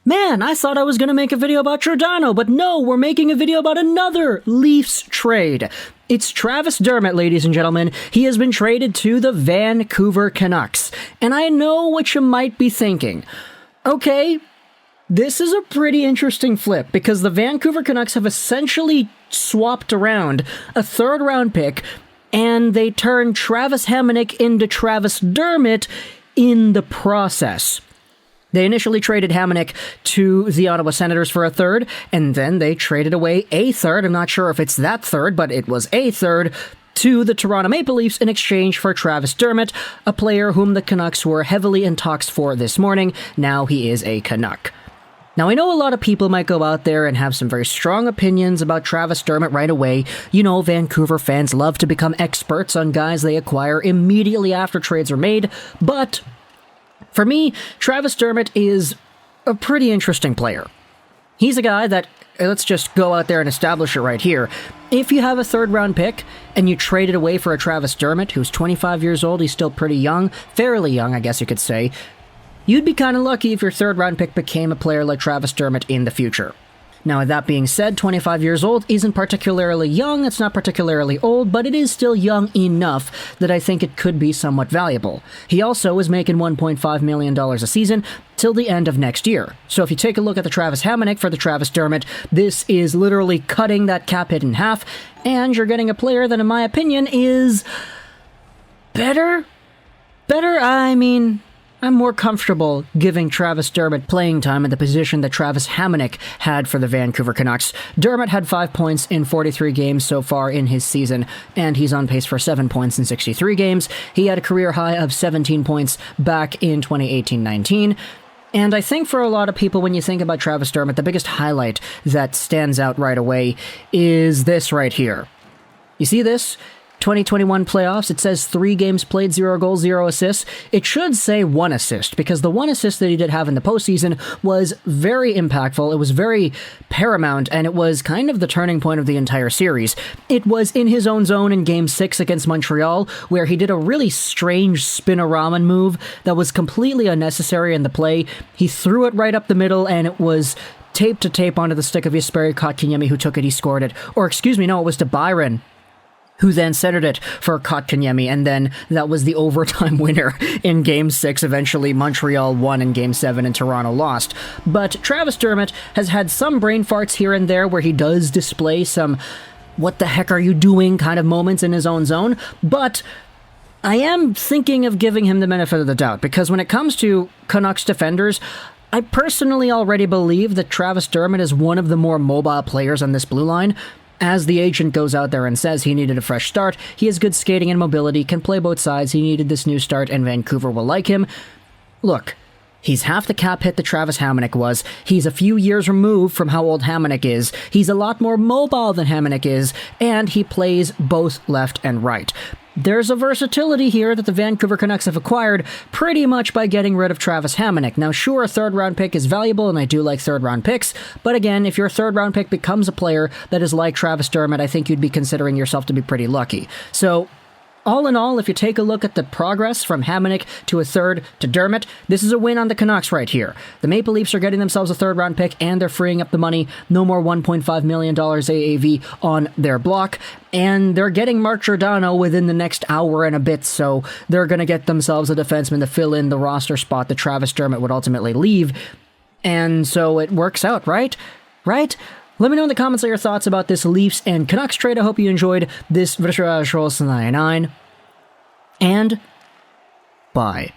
Man, I thought I was going to make a video about Giordano, but no, we're making a video about another Leafs trade. It's Travis Dermott, ladies and gentlemen. He has been traded to the Vancouver Canucks. And I know what you might be thinking. Okay, this is a pretty interesting flip, because the Vancouver Canucks have essentially swapped around a third-round pick, and they turned Travis Hamonic into Travis Dermott in the process. They initially traded Hamonic to the Ottawa Senators for a third, and then they traded away a third. I'm not sure if it's that third, but it was a third to the Toronto Maple Leafs in exchange for Travis Dermott, a player whom the Canucks were heavily in talks for this morning. Now he is a Canuck. Now, I know a lot of people might go out there and have some very strong opinions about Travis Dermott right away. You know, Vancouver fans love to become experts on guys they acquire immediately after trades are made, but for me, Travis Dermott is a pretty interesting player. He's a guy that, let's just go out there and establish it right here. If you have a third-round pick and you trade it away for a Travis Dermott, who's 25 years old, he's still pretty young, fairly young, I guess you could say, you'd be kind of lucky if your third-round pick became a player like Travis Dermott in the future. Now, with that being said, 25 years old isn't particularly young, it's not particularly old, but it is still young enough that I think it could be somewhat valuable. He also is making $1.5 million a season till the end of next year. So if you take a look at the Travis Hamonic for the Travis Dermott, this is literally cutting that cap hit in half, and you're getting a player that, in my opinion, is better? I'm more comfortable giving Travis Dermott playing time in the position that Travis Hamonic had for the Vancouver Canucks. Dermott had 5 points in 43 games so far in his season, and he's on pace for 7 points in 63 games. He had a career high of 17 points back in 2018-19. And I think for a lot of people, when you think about Travis Dermott, the biggest highlight that stands out right away is this right here. You see this? 2021 playoffs, it says 3 games played, 0 goals, 0 assists. It should say 1 assist, because the 1 assist that he did have in the postseason was very impactful, it was very paramount, and it was kind of the turning point of the entire series. It was in his own zone in Game 6 against Montreal, where he did a really strange spin-a-ramen move that was completely unnecessary in the play. He threw it right up the middle, and it was tape to tape onto the stick of Jesperi Kotkaniemi, who took it, he scored it. Or, excuse me, no, it was to Byron, who then centered it for Kotkaniemi, and then that was the overtime winner in Game 6. Eventually, Montreal won in Game 7 and Toronto lost. But Travis Dermott has had some brain farts here and there where he does display some what the heck are you doing kind of moments in his own zone, but I am thinking of giving him the benefit of the doubt, because when it comes to Canucks defenders, I personally already believe that Travis Dermott is one of the more mobile players on this blue line. As the agent goes out there and says he needed a fresh start, he has good skating and mobility, can play both sides, he needed this new start, and Vancouver will like him. Look, he's half the cap hit that Travis Hamonic was, he's a few years removed from how old Hamonic is, he's a lot more mobile than Hamonic is, and he plays both left and right. There's a versatility here that the Vancouver Canucks have acquired pretty much by getting rid of Travis Hamonic. Now, sure, a third-round pick is valuable, and I do like third-round picks, but again, if your third-round pick becomes a player that is like Travis Dermott, I think you'd be considering yourself to be pretty lucky. So, all in all, if you take a look at the progress from Hamonic to a third to Dermott, this is a win on the Canucks right here. The Maple Leafs are getting themselves a third-round pick, and they're freeing up the money. No more $1.5 million AAV on their block, and they're getting Mark Giordano within the next hour and a bit, so they're going to get themselves a defenseman to fill in the roster spot that Travis Dermott would ultimately leave. And so it works out, right? Right? Let me know in the comments your thoughts about this Leafs and Canucks trade. I hope you enjoyed this Virtual 99. And bye.